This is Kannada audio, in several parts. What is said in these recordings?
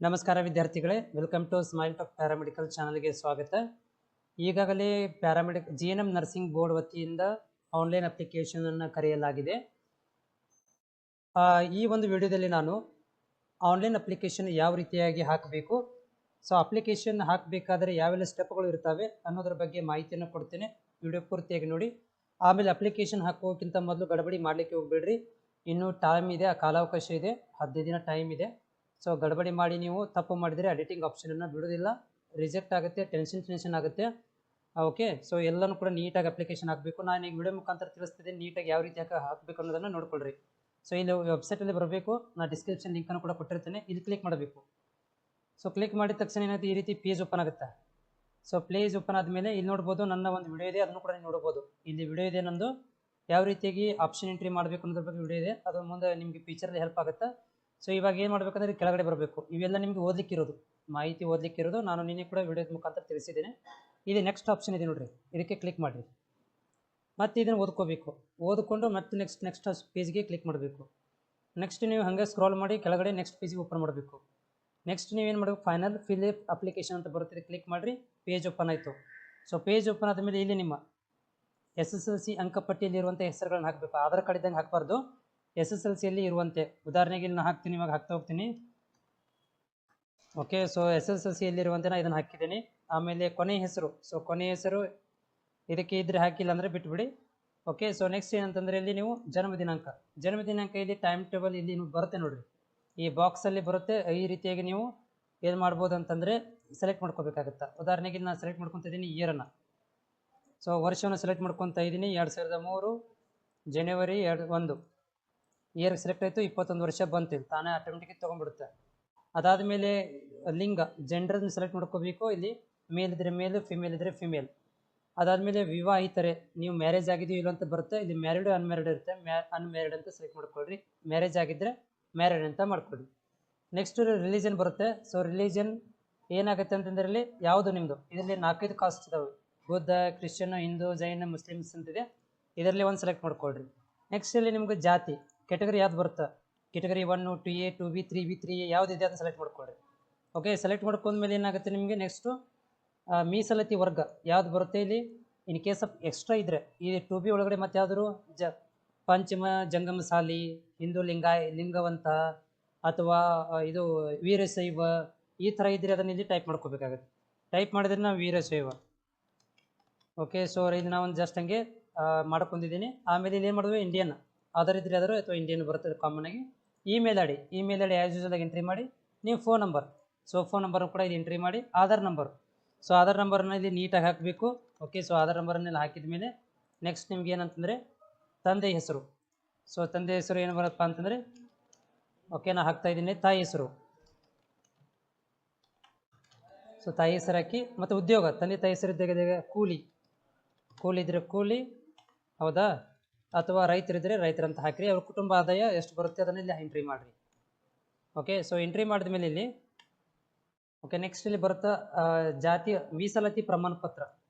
ನಮಸ್ಕಾರ ವಿದ್ಯಾರ್ಥಿಗಳೇ, welcome to smile talk paramedical ಚಾನಲ್ಗೆ ಸ್ವಾಗತ. ಈಗಾಗಲೇ GNM ನರ್ಸಿಂಗ್ ಬೋರ್ಡ್ ವತಿಯಿಂದ ಆನ್ಲೈನ್ ಅಪ್ಲಿಕೇಶನ್ ಅನ್ನು ಕರೆಯಲಾಗಿದೆ. ಈ ಒಂದು ವಿಡಿಯೋದಲ್ಲಿ ನಾನು ಆನ್ಲೈನ್ ಅಪ್ಲಿಕೇಶನ್ ಯಾವ ರೀತಿಯಾಗಿ ಹಾಕಬೇಕು, ಸೊ ಅಪ್ಲಿಕೇಶನ್ ಹಾಕಬೇಕಾದ್ರೆ ಯಾವೆಲ್ಲ ಸ್ಟೆಪ್ಗಳು ಇರ್ತವೆ ಅನ್ನೋದ್ರ ಬಗ್ಗೆ ಮಾಹಿತಿಯನ್ನು ಕೊಡ್ತೇನೆ. ವಿಡಿಯೋ ಪೂರ್ತಿಯಾಗಿ ನೋಡಿ. ಆಮೇಲೆ ಅಪ್ಲಿಕೇಶನ್ ಹಾಕೋಕ್ಕಿಂತ ಮೊದಲು ಗಡಬಡಿ ಮಾಡಲಿಕ್ಕೆ ಹೋಗಬೇಡ್ರಿ. ಇನ್ನೂ ಟೈಮ್ ಇದೆ, ಕಾಲಾವಕಾಶ ಇದೆ, 15 ದಿನ ಟೈಮ್ ಇದೆ. ಸೊ ಗಡಬಡಿ ಮಾಡಿ ನೀವು ತಪ್ಪು ಮಾಡಿದರೆ ಎಡಿಟಿಂಗ್ ಆಪ್ಷನನ್ನು ಬಿಡೋದಿಲ್ಲ, ರಿಜೆಕ್ಟ್ ಆಗುತ್ತೆ, ಟೆನ್ಷನ್ ಆಗುತ್ತೆ. ಓಕೆ, ಸೊ ಎಲ್ಲನೂ ಕೂಡ ನೀಟಾಗಿ ಅಪ್ಲಿಕೇಶನ್ ಹಾಕಬೇಕು. ನಾನು ಈಗ ವಿಡಿಯೋ ಮುಖಾಂತರ ತಿಳಿಸ್ತಿದ್ದೀನಿ, ನೀಟಾಗಿ ಯಾವ ರೀತಿ ಹಾಕಬೇಕು ಅನ್ನೋದನ್ನು ನೋಡ್ಕೊಳ್ರಿ. ಸೊ ಇಲ್ಲಿ ವೆಬ್ಸೈಟಲ್ಲಿ ಬರಬೇಕು, ನಾನು ಡಿಸ್ಕ್ರಿಪ್ಷನ್ ಲಿಂಕನ್ನು ಕೂಡ ಕೊಟ್ಟಿರ್ತೇನೆ, ಇಲ್ಲಿ ಕ್ಲಿಕ್ ಮಾಡಬೇಕು. ಸೊ ಕ್ಲಿಕ್ ಮಾಡಿದ ತಕ್ಷಣ ಏನಾಗುತ್ತೆ, ಈ ರೀತಿ ಪೇಜ್ ಓಪನ್ ಆಗುತ್ತೆ. ಸೊ ಪೇಜ್ ಓಪನ್ ಆದಮೇಲೆ ಇಲ್ಲಿ ನೋಡ್ಬೋದು, ನನ್ನ ಒಂದು ವಿಡಿಯೋ ಇದೆ, ಅದನ್ನು ಕೂಡ ನೀವು ನೋಡ್ಬೋದು. ಇಲ್ಲಿ ವಿಡಿಯೋ ಇದೆ ನಂದು, ಯಾವ ರೀತಿಯಾಗಿ ಆಪ್ಷನ್ ಎಂಟ್ರಿ ಮಾಡಬೇಕು ಅನ್ನೋದ್ರ ಬಗ್ಗೆ ವಿಡಿಯೋ ಇದೆ, ಅದು ಮುಂದೆ ನಿಮಗೆ ಫೀಚರಲ್ಲಿ ಹೆಲ್ಪ್ ಆಗುತ್ತೆ. ಸೊ ಇವಾಗ ಏನು ಮಾಡಬೇಕಂದ್ರೆ ಕೆಳಗಡೆ ಬರಬೇಕು. ಇವೆಲ್ಲ ನಿಮಗೆ ಓದಲಿಕ್ಕಿರೋದು, ಮಾಹಿತಿ ಓದಲಿಕ್ಕಿರೋದು, ನಾನು ನಿನ್ನೆ ಕೂಡ ವಿಡಿಯೋದ ಮುಖಾಂತರ ತಿಳಿಸಿದ್ದೇನೆ. ಇಲ್ಲಿ ನೆಕ್ಸ್ಟ್ ಆಪ್ಷನ್ ಇದೆ ನೋಡಿರಿ, ಇದಕ್ಕೆ ಕ್ಲಿಕ್ ಮಾಡಿರಿ. ಮತ್ತೆ ಇದನ್ನು ಓದ್ಕೋಬೇಕು, ಓದ್ಕೊಂಡು ಮತ್ತೆ ನೆಕ್ಸ್ಟ್ ಪೇಜ್ಗೆ ಕ್ಲಿಕ್ ಮಾಡಬೇಕು. ನೆಕ್ಸ್ಟ್ ನೀವು ಹಾಗೆ ಸ್ಕ್ರಾಲ್ ಮಾಡಿ ಕೆಳಗಡೆ ನೆಕ್ಸ್ಟ್ ಪೇಜಿಗೆ ಓಪನ್ ಮಾಡಬೇಕು. ನೆಕ್ಸ್ಟ್ ನೀವೇನು ಮಾಡಬೇಕು, ಫೈನಲ್ ಫಿಲ್ ಅಪ್ಲಿಕೇಶನ್ ಅಂತ ಬರುತ್ತೆ, ಕ್ಲಿಕ್ ಮಾಡಿರಿ. ಪೇಜ್ ಓಪನ್ ಆಯಿತು. ಸೊ ಪೇಜ್ ಓಪನ್ ಆದಮೇಲೆ ಇಲ್ಲಿ ನಿಮ್ಮ SSLC ಅಂಕಪಟ್ಟಿಯಲ್ಲಿರುವಂಥ ಹೆಸರುಗಳನ್ನ ಹಾಕಬೇಕು. ಆಧಾರ್ ಕಾರ್ಡ್ ಇದ್ದಂಗೆ ಹಾಕಬಾರ್ದು, SSLCಯಲ್ಲಿ ಇರುವಂತೆ. ಉದಾಹರಣೆಗೆ ಇಲ್ಲಿ ನಾನು ಹಾಕ್ತೀನಿ, ಇವಾಗ ಹಾಕ್ತಾ ಹೋಗ್ತೀನಿ. ಓಕೆ, ಸೊ SSLCಯಲ್ಲಿರುವಂತೆ ನಾನು ಇದನ್ನು ಹಾಕಿದ್ದೀನಿ. ಆಮೇಲೆ ಕೊನೆ ಹೆಸರು, ಸೊ ಕೊನೆ ಹೆಸರು ಇದಕ್ಕೆ ಇದ್ರೆ ಹಾಕಿಲ್ಲ ಅಂದರೆ ಬಿಟ್ಬಿಡಿ. ಓಕೆ, ಸೊ ನೆಕ್ಸ್ಟ್ ಏನಂತಂದರೆ ಇಲ್ಲಿ ನೀವು ಜನ್ಮ ದಿನಾಂಕ ಇಲ್ಲಿ ಟೈಮ್ ಟೇಬಲ್ ಇಲ್ಲಿ ಬರುತ್ತೆ ನೋಡಿರಿ, ಈ ಬಾಕ್ಸಲ್ಲಿ ಬರುತ್ತೆ. ಈ ರೀತಿಯಾಗಿ ನೀವು ಏನು ಮಾಡ್ಬೋದು ಅಂತಂದರೆ ಸೆಲೆಕ್ಟ್ ಮಾಡ್ಕೋಬೇಕಾಗುತ್ತೆ. ಉದಾಹರಣೆಗೆ ನಾನು ಸೆಲೆಕ್ಟ್ ಮಾಡ್ಕೊತಿದ್ದೀನಿ ಇಯರನ್ನು. ಸೊ ವರ್ಷವನ್ನು ಸೆಲೆಕ್ಟ್ ಮಾಡ್ಕೊತಾ ಇದ್ದೀನಿ, 2003 ಜನವರಿ 1 ಇಯರ್ ಸೆಲೆಕ್ಟ್ ಆಯಿತು. 21 ವರ್ಷ ಬಂತು, ತಾನೇ ಆಟೋಮೆಟಿಕ್ ತೊಗೊಂಡ್ಬಿಡುತ್ತೆ. ಅದಾದಮೇಲೆ ಲಿಂಗ, ಜೆಂಡರನ್ನು ಸೆಲೆಕ್ಟ್ ಮಾಡ್ಕೋಬೇಕು. ಇಲ್ಲಿ ಮೇಲ್ ಇದ್ದರೆ ಮೇಲ್, ಫಿಮೇಲ್ ಇದ್ದರೆ ಫಿಮೇಲ್. ಅದಾದಮೇಲೆ ವಿವಾಹಿತರೆ, ನೀವು ಮ್ಯಾರೇಜ್ ಆಗಿದೆಯೋ ಇಲ್ಲ ಅಂತ ಬರುತ್ತೆ. ಇಲ್ಲಿ ಮ್ಯಾರಿಡ್ ಅನ್ಮ್ಯಾರಿಡ್ ಇರುತ್ತೆ, ಅನ್ಮ್ಯಾರಿಡ್ ಅಂತ ಸೆಲೆಕ್ಟ್ ಮಾಡ್ಕೊಳ್ರಿ. ಮ್ಯಾರೇಜ್ ಆಗಿದ್ದರೆ ಮ್ಯಾರಿಡ್ ಅಂತ ಮಾಡ್ಕೊಳ್ಳಿ. ನೆಕ್ಸ್ಟ್ ರಿಲಿಜನ್ ಬರುತ್ತೆ. ಸೊ ರಿಲಿಜನ್ ಏನಾಗುತ್ತೆ ಅಂತಂದ್ರೆ ಇಲ್ಲಿ ಯಾವುದು ನಿಮ್ಮದು, ಇದರಲ್ಲಿ 4-5 ಕಾಸ್ಟ್ ಇದಾವೆ, ಬುದ್ಧ, ಕ್ರಿಶ್ಚಿಯನ್, ಹಿಂದೂ, ಜೈನ, ಮುಸ್ಲಿಮ್ಸ್ ಅಂತಿದೆ. ಇದರಲ್ಲಿ ಒಂದು ಸೆಲೆಕ್ಟ್ ಮಾಡ್ಕೊಳ್ರಿ. ನೆಕ್ಸ್ಟ್ ಇಲ್ಲಿ ನಿಮ್ಗೆ ಜಾತಿ ಕೆಟಗರಿ ಯಾವ್ದು ಬರುತ್ತೆ, category 1, 2A, 2B, 3B, 3A ಯಾವುದಿದೆ ಅಂತ ಸೆಲೆಕ್ಟ್ ಮಾಡ್ಕೊಳ್ರಿ. ಓಕೆ, ಸೆಲೆಕ್ಟ್ ಮಾಡ್ಕೊಂಡ್ಮೇಲೆ ಏನಾಗುತ್ತೆ ನಿಮಗೆ ನೆಕ್ಸ್ಟು ಮೀಸಲಾತಿ ವರ್ಗ ಯಾವ್ದು ಬರುತ್ತೆ. ಇಲ್ಲಿ ಇನ್ ಕೇಸ್ ಆಫ್ ಎಕ್ಸ್ಟ್ರಾ ಇದ್ದರೆ ಈ 2B ಒಳಗಡೆ ಮತ್ತೆ ಯಾವ್ದಾದ್ರು ಪಂಚಮ ಜಂಗಮಸಾಲಿ, ಹಿಂದೂ ಲಿಂಗವಂತ, ಅಥವಾ ಇದು ವೀರಶೈವ, ಈ ಥರ ಇದ್ದರೆ ಅದನ್ನು ಇಲ್ಲಿ ಟೈಪ್ ಮಾಡ್ಕೋಬೇಕಾಗುತ್ತೆ. ಟೈಪ್ ಮಾಡಿದ್ರೆ ನಾವು ವೀರಶೈವ. ಓಕೆ, ಸೊ ಇದು ನಾವು ಜಸ್ಟ್ ಹಂಗೆ ಮಾಡ್ಕೊಂಡಿದ್ದೀನಿ. ಆಮೇಲೆ ಇಲ್ಲಿ ಏನು ಮಾಡಿದ್ವಿ, ಇಂಡಿಯನ್ ಆಧಾರ್ ಇದ್ರೆ ಆದರೂ ಅಥವಾ ಇಂಡಿಯನ್ ಬರುತ್ತೆ ಕಾಮನ್ ಆಗಿ. Email I D as usual entry ಮಾಡಿ. ನೀವು phone number, so phone number ಕೂಡ ಇಲ್ಲಿ ಎಂಟ್ರಿ ಮಾಡಿ. ಆಧಾರ್ ನಂಬರ್, ಸೊ ಆಧಾರ್ ನಂಬರನ್ನ ಇಲ್ಲಿ ನೀಟಾಗಿ ಹಾಕಬೇಕು. ಓಕೆ, ಸೊ ಆಧಾರ್ ನಂಬರನ್ನೆಲ್ಲ ಹಾಕಿದ ಮೇಲೆ ನೆಕ್ಸ್ಟ್ ನಿಮ್ಗೆ ಏನಂತಂದರೆ ತಂದೆ ಹೆಸರು. ಸೊ ತಂದೆ ಹೆಸರು ಏನು ಬರುತ್ತಪ್ಪ ಅಂತಂದರೆ, ಓಕೆ ನಾನು ಹಾಕ್ತಾ ಇದ್ದೀನಿ ತಾಯಿ ಹೆಸರು. ಸೊ ತಾಯಿ ಹೆಸರು ಹಾಕಿ, ಮತ್ತು ಉದ್ಯೋಗ, ತಂದೆ ತಾಯಿ ಹೆಸರು ಇದ್ದಾಗ ಕೂಲಿ ಇದ್ರೆ ಕೂಲಿ, ಹೌದಾ, ಅಥವಾ ರೈತರಿದ್ದರೆ ರೈತರಂತ ಹಾಕಿರಿ. ಅವ್ರ ಕುಟುಂಬ ಆದಾಯ ಎಷ್ಟು ಬರುತ್ತೆ ಅದನ್ನು ಇಲ್ಲಿ ಎಂಟ್ರಿ ಮಾಡಿರಿ. ಓಕೆ, ಸೊ ಎಂಟ್ರಿ ಮಾಡಿದ ಮೇಲೆ ಇಲ್ಲಿ ಓಕೆ ನೆಕ್ಸ್ಟ್ ಇಲ್ಲಿ ಬರುತ್ತಾ ಜಾತಿ ಮೀಸಲಾತಿ ಪ್ರಮಾಣ ಪತ್ರ,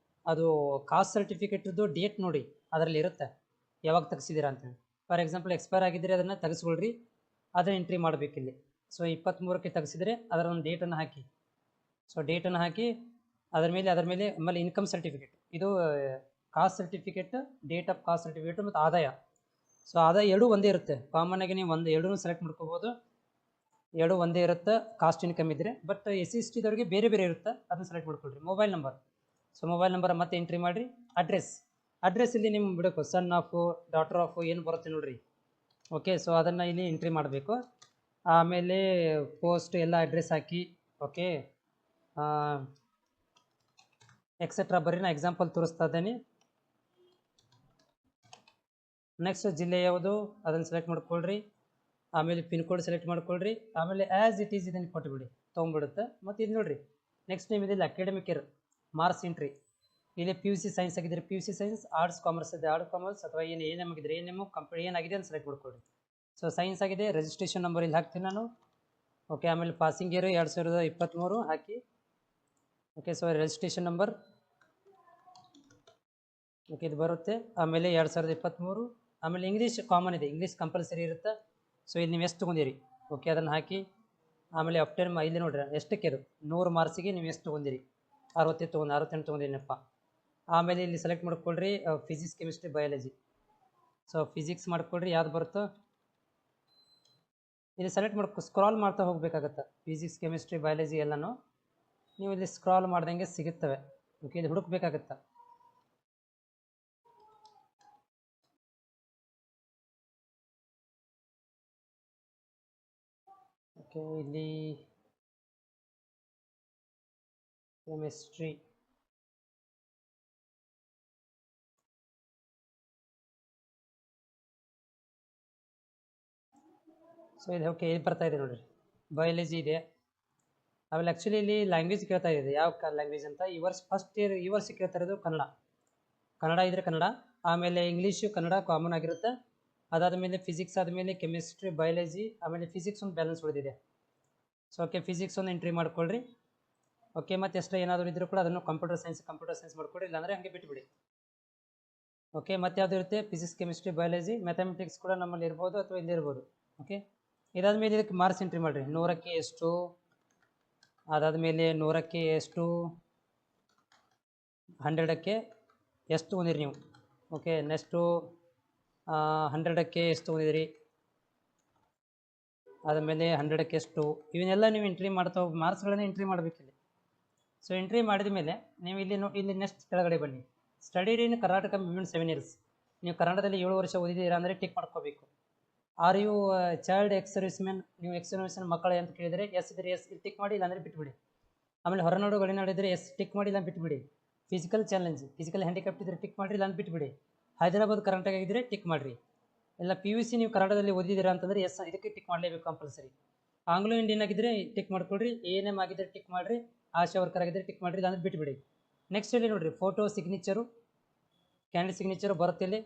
ಅದು ಕಾಸ್ಟ್ ಸರ್ಟಿಫಿಕೇಟ್ದು ಡೇಟ್ ನೋಡಿ ಅದರಲ್ಲಿ ಇರುತ್ತೆ, ಯಾವಾಗ ತೆಗೆಸಿದ್ದೀರಾ ಅಂತೇಳಿ. ಫಾರ್ ಎಕ್ಸಾಂಪಲ್ ಎಕ್ಸ್ಪೈರ್ ಆಗಿದ್ದರೆ ಅದನ್ನು ತೆಗೆಸ್ಕೊಳ್ರಿ, ಅದನ್ನು ಎಂಟ್ರಿ ಮಾಡಬೇಕಿಲ್ಲಿ. ಸೊ 23ಕ್ಕೆ ತೆಗೆಸಿದರೆ ಅದರ ಒಂದು ಡೇಟನ್ನು ಹಾಕಿ. ಸೊ ಡೇಟನ್ನು ಹಾಕಿ ಅದರ ಮೇಲೆ ಆಮೇಲೆ ಇನ್ಕಮ್ ಸರ್ಟಿಫಿಕೇಟ್, ಇದು caste certificate, date of caste certificate ಮತ್ತು ಆದಾಯ. ಸೊ ಆದಾಯ ಎರಡೂ ಒಂದೇ ಇರುತ್ತೆ. ಕಾಮನ್ ಆಗಿ ನೀವು ಎರಡೂ ಸೆಲೆಕ್ಟ್ ಮಾಡ್ಕೋಬೋದು, ಎರಡೂ ಒಂದೇ ಇರುತ್ತೆ ಕಾಸ್ಟ್ ಇನ್ಕಮ್ ಇದ್ದರೆ. ಬಟ್ SC/ST ದವರಿಗೆ ಬೇರೆ ಇರುತ್ತೆ, ಅದನ್ನು ಸೆಲೆಕ್ಟ್ ಮಾಡ್ಕೊಳ್ರಿ. Mobile number, so mobile number ಮತ್ತೆ ಎಂಟ್ರಿ ಮಾಡಿರಿ. ಅಡ್ರೆಸ್ ಇಲ್ಲಿ ನಿಮ್ಮ ಬಿಡಬೇಕು, ಸನ್ ಆಫ್, ಡಾಟರ್ ಆಫ್ ಏನು ಬರುತ್ತೆ ನೋಡಿರಿ. ಓಕೆ, ಸೊ ಅದನ್ನು ಇಲ್ಲಿ ಎಂಟ್ರಿ ಮಾಡಬೇಕು. ಆಮೇಲೆ ಪೋಸ್ಟ್ ಎಲ್ಲ ಅಡ್ರೆಸ್ ಹಾಕಿ. ಓಕೆ, ಎಕ್ಸೆಟ್ರಾ ಬರ್ರಿ, ನಾ ಎಕ್ಸಾಂಪಲ್ ತೋರಿಸ್ತಾ ಇದ್ದೇನೆ. ನೆಕ್ಸ್ಟ್ ಜಿಲ್ಲೆ ಯಾವುದು ಅದನ್ನು ಸೆಲೆಕ್ಟ್ ಮಾಡ್ಕೊಳ್ರಿ. ಆಮೇಲೆ ಪಿನ್ ಕೋಡ್ ಸೆಲೆಕ್ಟ್ ಮಾಡ್ಕೊಳ್ರಿ. ಆಮೇಲೆ ಆ್ಯಸ್ ಇಟ್ ಈಸ್ ಇದನ್ನು ಕೊಟ್ಟುಬಿಡಿ, ತೊಗೊಂಡ್ಬಿಡುತ್ತೆ. ಮತ್ತು ಇದು ನೋಡಿರಿ ನೆಕ್ಸ್ಟ್ ನಿಮ್ದು ಇಲ್ಲಿ ಅಕಾಡೆಮಿಕ್ ಇಯರ್ ಮಾರ್ಕ್ಸ್ ಎಂಟ್ರಿ. ಇಲ್ಲಿ PUC ಸೈನ್ಸ್ ಆಗಿದ್ದರೆ PUC ಸೈನ್ಸ್, ಆರ್ಟ್ಸ್ ಕಾಮರ್ಸ್ ಇದೆ ಆರ್ಟ್ಸ್ ಕಾಮರ್ಸ್, ಅಥವಾ ANM ಆಗಿದ್ದರೆ ANM, ಕಂಪ್ನಿ ಏನಾಗಿದೆ ಅಂತ ಸೆಲೆಕ್ಟ್ ಮಾಡ್ಕೊಳ್ರಿ. ಸೊ ಸೈನ್ಸ್ ಆಗಿದೆ, ರಿಜಿಸ್ಟ್ರೇಷನ್ ನಂಬರ್ ಇಲ್ಲಿ ಹಾಕ್ತೀನಿ ನಾನು. ಓಕೆ, ಆಮೇಲೆ ಪಾಸಿಂಗ್ ಇಯರ್ 2023 ಹಾಕಿ. Okay, so registration number, okay ಇದು ಬರುತ್ತೆ. ಆಮೇಲೆ 2023. ಆಮೇಲೆ ಇಂಗ್ಲೀಷ್ ಕಾಮನ್ ಇದೆ, ಇಂಗ್ಲೀಷ್ ಕಂಪಲ್ಸರಿ ಇರುತ್ತೆ. ಸೊ ಇಲ್ಲಿ ನೀವು ಎಷ್ಟು ತೊಗೊಂಡಿರಿ, ಓಕೆ ಅದನ್ನು ಹಾಕಿ. ಆಮೇಲೆ ಅಪ್ಟೇನ್ ಇಲ್ಲಿ ನೋಡ್ರಿ ಎಷ್ಟಕ್ಕೆ ಅದು 100 ಮಾರ್ಕ್ಸಿಗೆ ನೀವು ಎಷ್ಟು ತೊಗೊಂಡಿರಿ, 68 ತೊಗೊಂಡಿನಪ್ಪ. ಆಮೇಲೆ ಇಲ್ಲಿ ಸೆಲೆಕ್ಟ್ ಮಾಡ್ಕೊಳ್ರಿ physics chemistry biology. So physics ಮಾಡ್ಕೊಳ್ರಿ, ಯಾವ್ದು ಬರುತ್ತೋ ಇಲ್ಲಿ ಸೆಲೆಕ್ಟ್ ಮಾಡ್ಕೊ ಸ್ಕ್ರಾಲ್ ಮಾಡ್ತಾ ಹೋಗ್ಬೇಕಾಗತ್ತೆ. ಫಿಸಿಕ್ಸ್ ಕೆಮಿಸ್ಟ್ರಿ ಬಯಾಲಜಿ ಎಲ್ಲನೂ ನೀವು ಇಲ್ಲಿ ಸ್ಕ್ರಾಲ್ ಮಾಡ್ದಂಗೆ ಸಿಗುತ್ತವೆ. ಓಕೆ, ಇದು ಹುಡುಕ್ಬೇಕಾಗತ್ತೆ. ಓಕೆ, ಇಲ್ಲಿ ಕೆಮಿಸ್ಟ್ರಿ ಸೊ ಇದು ಓಕೆ, ಇಲ್ಲಿ ಬರ್ತಾ ಇದೆ ನೋಡಿರಿ, ಬಯಾಲಜಿ ಇದೆ. ಆಮೇಲೆ ಆ್ಯಕ್ಚುಲಿ ಇಲ್ಲಿ ಲ್ಯಾಂಗ್ವೇಜ್ ಕೇಳ್ತಾ ಇದೆ, ಯಾವ ಲ್ಯಾಂಗ್ವೇಜ್ ಅಂತ. ಈ ವರ್ಷ ಫಸ್ಟ್ ಇಯರ್ ಈ ವರ್ಷ ಕೇಳ್ತಾ ಇರೋದು ಕನ್ನಡ ಇದ್ರೆ ಕನ್ನಡ, ಆಮೇಲೆ ಇಂಗ್ಲೀಷು ಕನ್ನಡ ಕಾಮನ್ ಆಗಿರುತ್ತೆ. ಅದಾದಮೇಲೆ ಫಿಸಿಕ್ಸ್ ಆದಮೇಲೆ ಕೆಮಿಸ್ಟ್ರಿ ಬಯಾಲಜಿ, ಆಮೇಲೆ ಫಿಸಿಕ್ಸ್ ಒಂದು ಬ್ಯಾಲೆನ್ಸ್ ಉಳಿದಿದೆ. ಸೊ ಓಕೆ, ಫಿಸಿಕ್ಸ್ ಒಂದು ಎಂಟ್ರಿ ಮಾಡ್ಕೊಳ್ರಿ. ಓಕೆ, ಮತ್ತು ಎಕ್ಸ್ಟ್ರಾ ಏನಾದರೂ ಇದ್ರೂ ಕೂಡ ಅದನ್ನು ಕಂಪ್ಯೂಟರ್ ಸೈನ್ಸ್ ಮಾಡ್ಕೊಡಿ, ಇಲ್ಲಾಂದರೆ ಹಂಗೆ ಬಿಟ್ಬಿಡಿ. ಓಕೆ, ಮತ್ತೆ ಯಾವುದು ಇರುತ್ತೆ, ಫಿಸಿಕ್ಸ್ ಕೆಮಿಸ್ಟ್ರಿ ಬಯಾಲಜಿ, ಮ್ಯಾಥಮೆಟಿಕ್ಸ್ ಕೂಡ ನಮ್ಮಲ್ಲಿ ಇರ್ಬೋದು ಅಥವಾ ಇಲ್ಲಿ ಇರ್ಬೋದು. ಓಕೆ, ಇದಾದಮೇಲೆ ಇದಕ್ಕೆ ಮಾರ್ಕ್ಸ್ ಎಂಟ್ರಿ ಮಾಡಿರಿ. 100ಕ್ಕೆ ಎಷ್ಟು, ಅದಾದಮೇಲೆ 100ಕ್ಕೆ ಎಷ್ಟು, 100ಕ್ಕೆ ಎಷ್ಟು ತೊಗೊಂಡಿರಿ ನೀವು. ಓಕೆ, ನೆಕ್ಸ್ಟು 100ಕ್ಕೆ ಎಷ್ಟು ತೊಗೊಂಡಿದ್ದೀರಿ, ಆದಮೇಲೆ 100ಕ್ಕೆ ಎಷ್ಟು, ಇವನ್ನೆಲ್ಲ ನೀವು ಎಂಟ್ರಿ ಮಾಡ್ತಾ ಹೋಗಿ ಮಾರ್ಕ್ಸ್ಗಳನ್ನೇ ಎಂಟ್ರಿ ಮಾಡಬೇಕಿಲ್ಲಿ. ಸೊ ಎಂಟ್ರಿ ಮಾಡಿದ ಮೇಲೆ ನೀವು ಇಲ್ಲಿ ನೆಕ್ಸ್ಟ್ ಕೆಳಗಡೆ ಬನ್ನಿ. Studied in Karnataka minimum 7 years. ನೀವು ಕನ್ನಡದಲ್ಲಿ 7 ವರ್ಷ ಓದಿದ್ದೀರಾ ಅಂದರೆ ಟಿಕ್ ಮಾಡ್ಕೋಬೇಕು. Are you child ex servicemen, ನೀವು ಎಕ್ಸ್ ಸರ್ವಿಸ್ಮೆನ್ ಮಕ್ಕಳೇ ಅಂತ ಕೇಳಿದರೆ ಎಸ್ ಇದ್ದರೆ ಎಸ್ ಇಲ್ಲಿ ಟಿಕ್ ಮಾಡಿ, ಇಲ್ಲಾಂದರೆ ಬಿಟ್ಬಿಡಿ. ಆಮೇಲೆ ಹೊರನಾಡು ಗಡಿನಾಡು ಇದ್ದರೆ ಎಸ್ ಟಿಕ್ ಮಾಡಿ, ಇಲ್ಲ ಬಿಟ್ಬಿಡಿ. ಫಿಸಿಕಲ್ ಹ್ಯಾಂಡಿಕ್ಯಾಪ್ಟ್ ಇದ್ದರೆ ಟಿಕ್ ಮಾಡಿರಿ, ಇಲ್ಲ ಬಿಟ್ಬಿಡಿ. ಹೈದರಾಬಾದ್ ಕರ್ನಾಟಕ ಇದ್ದರೆ ಟಿಕ್ ಮಾಡಿರಿ. ಇಲ್ಲ PUC ನೀವು ಕನ್ನಡದಲ್ಲಿ ಓದಿದ್ದೀರಾ ಅಂತಂದರೆ ಎಸ್ ಇದಕ್ಕೆ ಟಿಕ್ ಮಾಡಲೇಬೇಕು ಕಂಪಲ್ಸರಿ. ಆಂಗ್ಲೋ ಇಂಡಿಯನ್ ಆಗಿದ್ದರೆ ಟಿಕ್ ಮಾಡ್ಕೊಳ್ರಿ, ANM ಆಗಿದ್ದರೆ ಟಿಕ್ ಮಾಡಿರಿ, ಆಶಾ ವರ್ಕರ್ ಆಗಿದ್ದರೆ ಟಿಕ್ ಮಾಡಿರಿ, ಇಲ್ಲಾಂದ್ರೆ ಬಿಟ್ಬಿಡಿ. ನೆಕ್ಸ್ಟ್ ಇಲ್ಲಿ ನೋಡಿರಿ, ಫೋಟೋ ಸಿಗ್ನೇಚರು ಕ್ಯಾಂಡಿಡೇಟ್ ಸಿಗ್ನೇಚರು ಬರುತ್ತೆ ಇಲ್ಲಿ.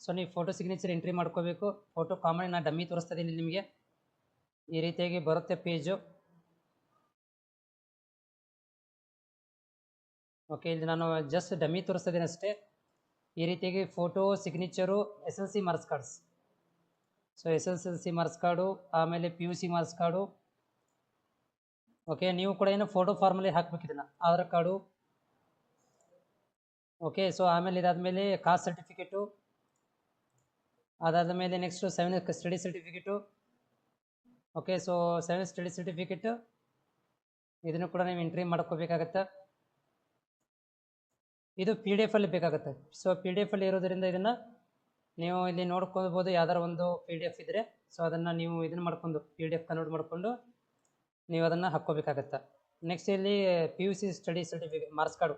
ಸೊ ನೀವು ಫೋಟೋ ಸಿಗ್ನೇಚರ್ ಎಂಟ್ರಿ ಮಾಡ್ಕೋಬೇಕು. ಫೋಟೋ ಕಾಮನ್ ನಾನು ಡಮ್ಮಿ ತೋರಿಸ್ತಾ ಇದ್ದೀನಿ ನಿಮಗೆ. ಈ ರೀತಿಯಾಗಿ ಬರುತ್ತೆ ಪೇಜು. ಓಕೆ, ಇಲ್ಲಿ ನಾನು ಜಸ್ಟ್ ಡಮ್ಮಿ ತೋರಿಸ್ತಾ ಇದ್ದೀನಿ ಅಷ್ಟೇ. ಈ ರೀತಿಯಾಗಿ photo signature, SLC marks cards. So SLC marks card, ಆಮೇಲೆ PUC ಮಾರ್ಕ್ಸ್ ಕಾರ್ಡು. ಓಕೆ, ನೀವು ಕೂಡ ಏನು ಫೋಟೋ ಫಾರ್ಮಲ್ಲಿ ಹಾಕ್ಬೇಕು ಇದನ್ನು, ಆಧಾರ್ ಕಾರ್ಡು. ಓಕೆ, ಸೊ ಆಮೇಲೆ ಇದಾದಮೇಲೆ ಕಾಸ್ಟ್ ಸರ್ಟಿಫಿಕೇಟು, ಅದಾದ ಮೇಲೆ next 7 study certificate. Okay, so 7 study certificate ಇದನ್ನು ಕೂಡ ನೀವು ಎಂಟ್ರಿ ಮಾಡ್ಕೋಬೇಕಾಗತ್ತೆ. ಇದು PDF ಅಲ್ಲಿ ಬೇಕಾಗುತ್ತೆ. ಸೊ PDF ಅಲ್ಲಿ ಇರೋದರಿಂದ ಇದನ್ನು ನೀವು ಇಲ್ಲಿ ನೋಡ್ಕೊಳ್ಬೋದು. ಯಾವ್ದಾರು ಒಂದು PDF ಇದ್ದರೆ ಸೊ ಅದನ್ನು ನೀವು ಇದನ್ನು ಮಾಡ್ಕೊಂಡು PDF ಕನ್ವರ್ಟ್ ಮಾಡಿಕೊಂಡು ನೀವು ಅದನ್ನು ಹಾಕ್ಕೋಬೇಕಾಗತ್ತೆ. ನೆಕ್ಸ್ಟ್ ಇಲ್ಲಿ PUC study certificate marks card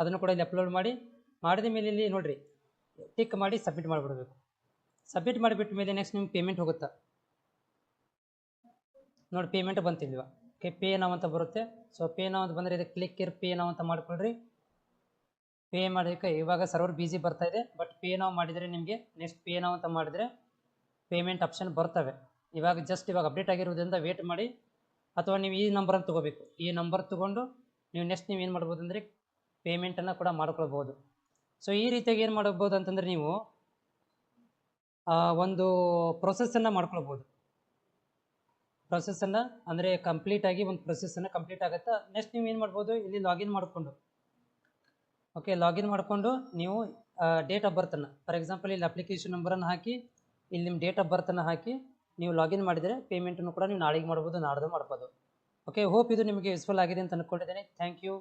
ಅದನ್ನು ಕೂಡ ಇಲ್ಲಿ ಅಪ್ಲೋಡ್ ಮಾಡಿದ ಮೇಲೆ ಇಲ್ಲಿ ನೋಡಿರಿ ಟಿಕ್ ಮಾಡಿ ಸಬ್ಮಿಟ್ ಮಾಡಿಬಿಡಬೇಕು. ಸಬ್ಮಿಟ್ ಮಾಡಿಬಿಟ್ಟ ಮೇಲೆ ನೆಕ್ಸ್ಟ್ ನಿಮ್ಗೆ ಪೇಮೆಂಟ್ ಹೋಗುತ್ತೆ ನೋಡಿ. ಪೇಮೆಂಟ್ ಬಂತಿಲ್ವ, ಓಕೆ, ಪೇ ನಾವು ಅಂತ ಬರುತ್ತೆ. ಸೊ ಪೇ ನಾವು ಅಂತ ಬಂದರೆ ಇದಕ್ಕೆ ಕ್ಲಿಕ್ ಪೇ ನಾವು ಅಂತ ಮಾಡ್ಕೊಳ್ರಿ. ಪೇ ಮಾಡೋಕ್ಕೆ ಇವಾಗ ಸರ್ವರ್ ಬಿಸಿ ಬರ್ತಾ ಇದೆ, ಬಟ್ ಪೇ ನಾವು ಮಾಡಿದರೆ ನಿಮಗೆ ನೆಕ್ಸ್ಟ್ ಪೇ ನಾವು ಅಂತ ಮಾಡಿದರೆ ಪೇಮೆಂಟ್ ಆಪ್ಷನ್ ಬರ್ತವೆ. ಇವಾಗ ಅಪ್ಡೇಟ್ ಆಗಿರೋದ್ರಿಂದ ವೇಟ್ ಮಾಡಿ, ಅಥವಾ ನೀವು ಈ ನಂಬರನ್ನು ತೊಗೋಬೇಕು. ಈ ನಂಬರ್ ತೊಗೊಂಡು ನೀವು ನೆಕ್ಸ್ಟ್ ನೀವು ಏನು ಮಾಡ್ಬೋದು ಅಂದರೆ ಪೇಮೆಂಟನ್ನು ಕೂಡ ಮಾಡ್ಕೊಳ್ಬೋದು. ಸೊ ಈ ರೀತಿಯಾಗಿ ಏನು ಮಾಡ್ಬೋದು ಅಂತಂದರೆ ನೀವು ಒಂದು ಪ್ರೊಸೆಸನ್ನು ಮಾಡ್ಕೊಳ್ಬೋದು. ಪ್ರೊಸೆಸನ್ನು ಅಂದರೆ ಕಂಪ್ಲೀಟಾಗಿ ಒಂದು ಪ್ರೊಸೆಸನ್ನು ಕಂಪ್ಲೀಟ್ ಆಗುತ್ತೆ. ನೆಕ್ಸ್ಟ್ ನೀವು ಏನು ಮಾಡ್ಬೋದು, ಇಲ್ಲಿ ಲಾಗಿನ್ ಮಾಡಿಕೊಂಡು ಓಕೆ, ಲಾಗಿನ್ ಮಾಡಿಕೊಂಡು ನೀವು ಡೇಟ್ ಆಫ್ ಬರ್ತನ್ನು ಫಾರ್ ಎಕ್ಸಾಂಪಲ್ ಇಲ್ಲಿ ಅಪ್ಲಿಕೇಶನ್ ನಂಬರನ್ನು ಹಾಕಿ ಇಲ್ಲಿ ನಿಮ್ಮ ಡೇಟ್ ಆಫ್ ಬರ್ತನ್ನು ಹಾಕಿ ನೀವು ಲಾಗಿನ್ ಮಾಡಿದರೆ ಪೇಮೆಂಟನ್ನು ಕೂಡ ನೀವು ನಾಳೆಗೆ ಮಾಡ್ಬೋದು, ನಾಡ್ದು ಮಾಡ್ಬೋದು. ಓಕೆ, ಹೋಪ್ ಇದು ನಿಮಗೆ ಯೂಸ್ಫುಲ್ ಆಗಿದೆ ಅಂತ ಅಂದ್ಕೊಂಡಿದ್ದೇನೆ. Thank you.